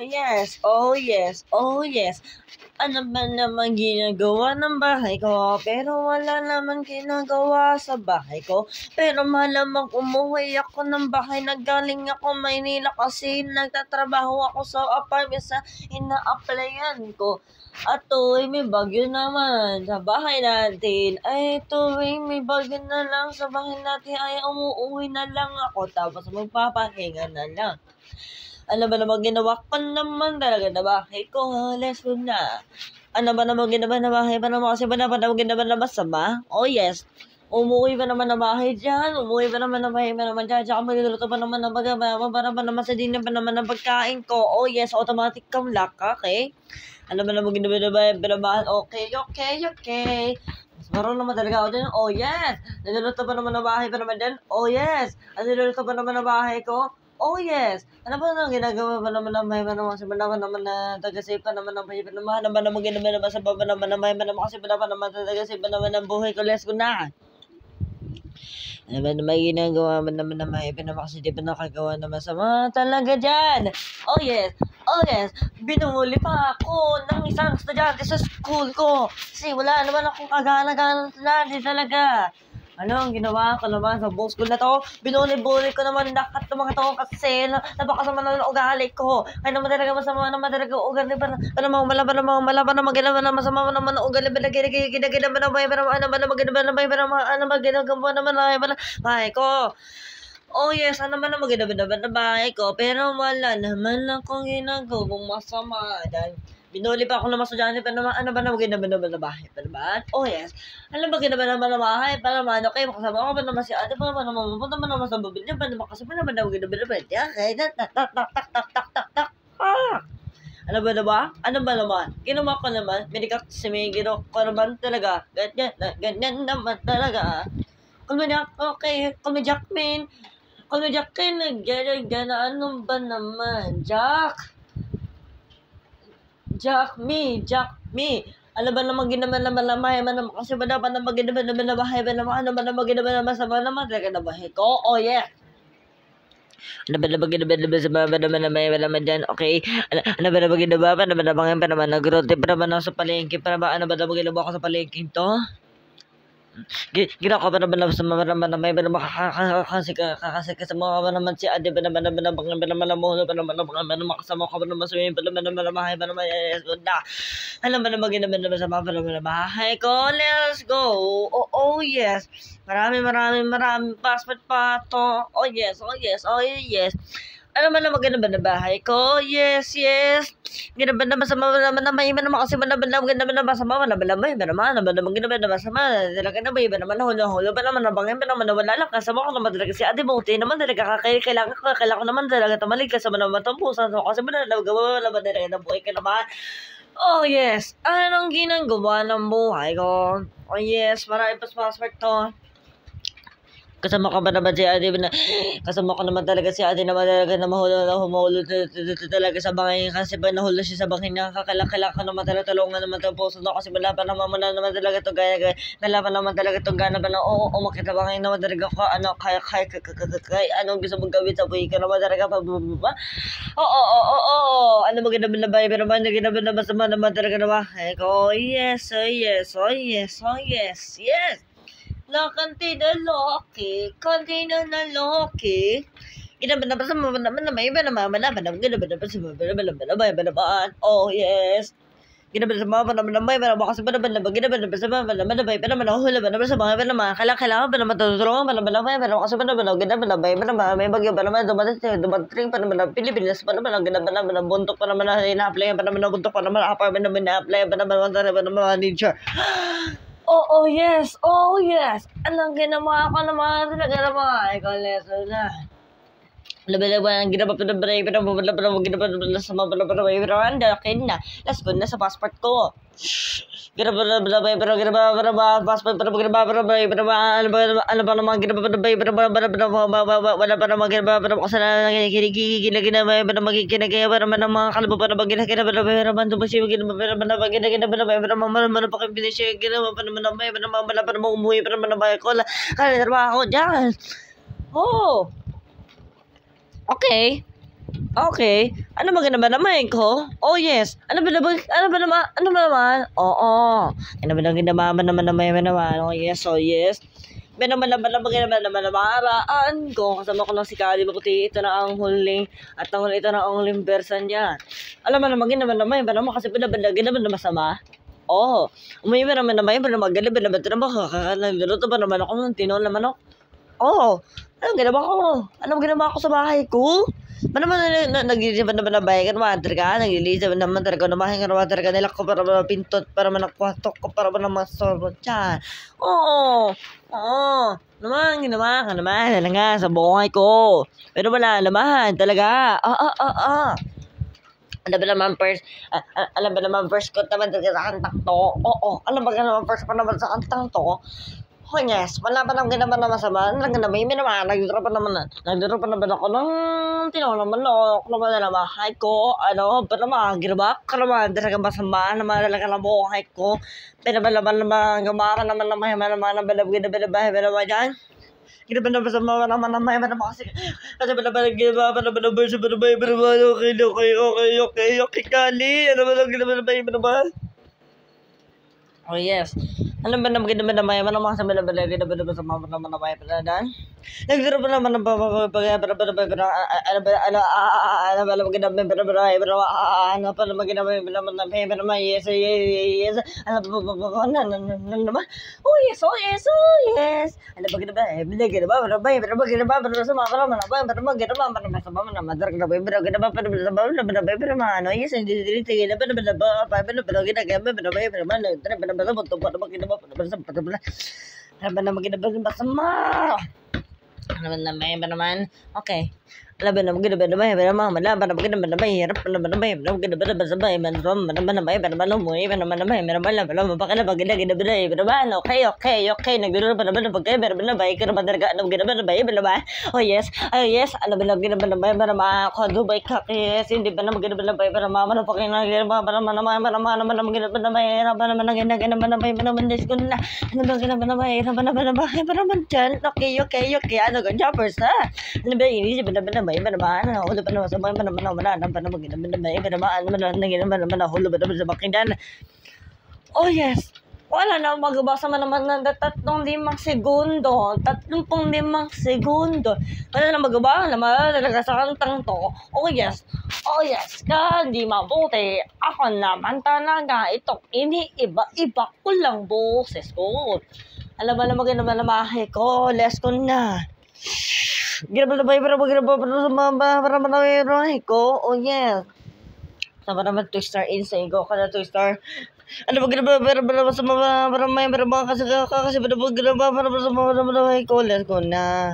Yes, oh yes, oh yes. Ano ba naman ginagawa ng bahay ko? Pero wala naman ginagawa sa bahay ko. Pero malamang umuwi ako ng bahay na galing ako Maynila kasi nagtatrabaho ako sa apartment sa ina-applyan ko. At tuwing may bagyo naman sa bahay natin. Ay tuwing may bagyo na lang sa bahay natin ay umuwi na lang ako tapos magpapahinga na lang. Ano ba naman ginawa ko naman talaga na bahay ko? Let's go na. Ano ba naman ginawa na bahay pa naman kasi ba naman ginawa na masama? Oh yes. Umuwi pa naman na bahay dyan. Umuwi pa naman na bahay pa naman dyan. Tsaka magluluto pa naman ng bagay. Para pa naman sa dinner pa naman ng pagkain ko. Oh yes, automatic cam lock. Okay. Ano ba naman ginawa na bahay pa naman? Okay. Mas marunong naman talaga ako dyan. Oh yes. Niluluto pa naman na bahay pa naman dyan. Oh yes. Niluluto pa naman na bahay ko. Oh yes. Ano ba nang ginagawa pa naman ng may naman sa banaman naman na taga-save pa naman ng bahay pa naman. Ano ba naman ginawa naman sa baba naman na may naman kasi banaman naman taga-save pa naman ng buhay ko. Let's go na. Ano ba naman ginagawa man naman na may naman kasi di pa nakagawa naman sa mga talaga dyan. Oh yes. Binuli pa ako ng isang estudyante sa school ko. Kasi wala naman akong kagana-gana talaga. Ano ang ginawa ko naman sa buong school na to? Binuli-buli ko naman lahat ng mga tao kasi napakasama na ng ugali ko. Kaya naman talaga masama naman talaga ugali pa naman ginawa naman masama naman ng ugali pa ginagawa naman bahay ko. Oh yes, ano man naman ginawa naman ng bahay ko pero wala naman akong ginagawang masama dahil binuli pa ako ng estudyante pa naman, ano ba naman ginawa naman ng bahay pa naman? Oh yes. Ano ba ginawa naman ng bahay pa naman? Okay, makasama ko pa naman si ate pa naman, mapunta pa naman sa babilya pa naman kasi pa naman ginawa naman. Okay, tak. Ano ba naman? Ginawa ko naman, minikak si may ginawa ko naman talaga. Ganyan naman talaga. Okay, Jackmin, ano ba naman? Jack me. Ano ba naman ginawa naman na bahay man naman kasi ba naman ginawa naman na bahay ba naman ano ba naman ginawa naman sa mga naman talaga na bahay ko? Oh yeah. Ano ba naman ginawa naman sa mga naman na bahay ba naman dyan? Okay. Ano ba naman ginawa pa naman nag-rotate pa naman ako sa palengke para ba ano ba naman ginawa ko sa palengke to? Ginawa ko pa naman sa mga naman na may ba naman kasi sa mga ba naman si ate ba naman mo pa naman kasama ko pa naman sa mga ba naman bahay ba naman na alam ba naman ginawa naman sa mga ba naman bahay ko. Let's go. Oh yes. Marami passport pa to. Oh yes. Ano man naman ginawa na bahay ko? Yes. Ginawa naman sa mga naman na may naman kasi ginawa naman sa mga naman ginawa naman sa mga talaga na ba iba naman hulo ba naman nabangin pa naman wala lang kasama ko naman talaga si ate Bote naman talaga kailangan ko naman talaga tamalig kasama naman tampusan kasi ba nagawa naman talaga ng buhay ka naman. Oh yes. Anong ginagawa ng buhay ko? Oh yes. Marami passport to. Kasama ko ba naman si ate kasama ko naman talaga si ate naman talaga na humulod talaga sa bangin kasi ba nahulog siya sa bangin nakakalakala ko naman talaga tulungan naman ng puso no kasi wala pa naman talaga to gaya wala pa naman talaga to gana pa na umakit sa bangin naman talaga ko ano kaya anong gusto mong gawin sa buhay ka naman talaga pa ano mo ginawa na ba pero man ginawa na masama naman talaga naman oh yes. Kanti na loki. Ginawa na sa mga naman na may iba naman ginawa na sa mga oh yes. Ginawa sa mga naman na may kasi ba naman ginawa na sa mga naman pero hula ba naman sa mga naman kailangan pa naman tutulungan pa naman pero kasi ba naman ginawa na may bagyo pa naman dumating pa naman Pilipinas pa naman ginawa naman buntok pa naman ina-apply pa naman buntok pa naman apartment naman na-apply pa naman manager. Oh yes. Anong ginawa ko naman talaga naman? Ikaw lesson na. Laban ginawa pa na break pero ginawa sa mga pero andakin na. Let's go na sa passport ko. Ginawa pero passport pero ano ba naman ginawa pero wala pa naman ginawa pero kasalanan ginagawa pero magkinagaya para man mga kalbo para ginagawa pero man dumasi ginawa pero man pa kang binisya ginawa pa naman wala pa naman umuwi para man ba ko kaya trabaho diyan. Oh. Okay. Okay. Ano ba naman ko? Oh yes. Ano ba naman? Oo. Ano ba naman? Oh yes, oh yes. Namaraan ko. Kasama ko lang si Kali Bakuti. Ito na ang huling ito na ang huling version niya. Alam mo naman kasi pinabalagin naman na masama. Oh, umuwi naman magaling naman ito naman kakakalaluto ba naman ako ng tinola manok? Oh, anong ginawa ko sa bahay ko? Ba naman naglilis ba naman na bahay ka naman ka? Naglilis ba naman talaga na bahay ka naman talaga nila ko para pintot para manakwatok ko para naman sorbo dyan. Oo, naman ginawa ka naman talaga sa buhay ko. Pero wala naman talaga. Alam ba naman first ko naman talaga sa kantang to? Oo, alam ba naman first ko naman sa kantang to? Oh yes, wala pa nang ginawa na masama. May naman, nagduro pa naman ako ng tinola manok, naman na bahay ko, pa naman, ginawa ka naman, talaga masama, naman talaga na buhay ko. Pero naman, gumawa ka naman dyan. Ginawa na masama naman kasi ginawa pa naman okay, Kali, ano ba lang ginawa naman? Oh yes. Alam ba naman mga sa malabalagay na ba sa mga naman na may paladan? Nagduro pa naman ng okay. Alam ba naman okay. Nagduro pa naman ng pagkaya oh yes, alam ba naman ako Dubai ka yes, hindi ba naman para mama na pakina okay, ano ka jobbers na ano ba ini ba hulo pa naman sa mga sa makinan. Oh yes, wala na magbasa naman ng 35 segundo. 35 segundo. Wala na magawa naman talaga sa kantang to. Oh yes, hindi mabuti. Ako naman talaga itong iniiba-iba ko lang boses ko. Alam ba naman na mahay ko, less ko na. Ginawa para ko. Oh yes. Sama naman 2-star insane ko kada 2-star. Ano ba ginawa sa mga kasi ginawa para sa mga ko, less ko na.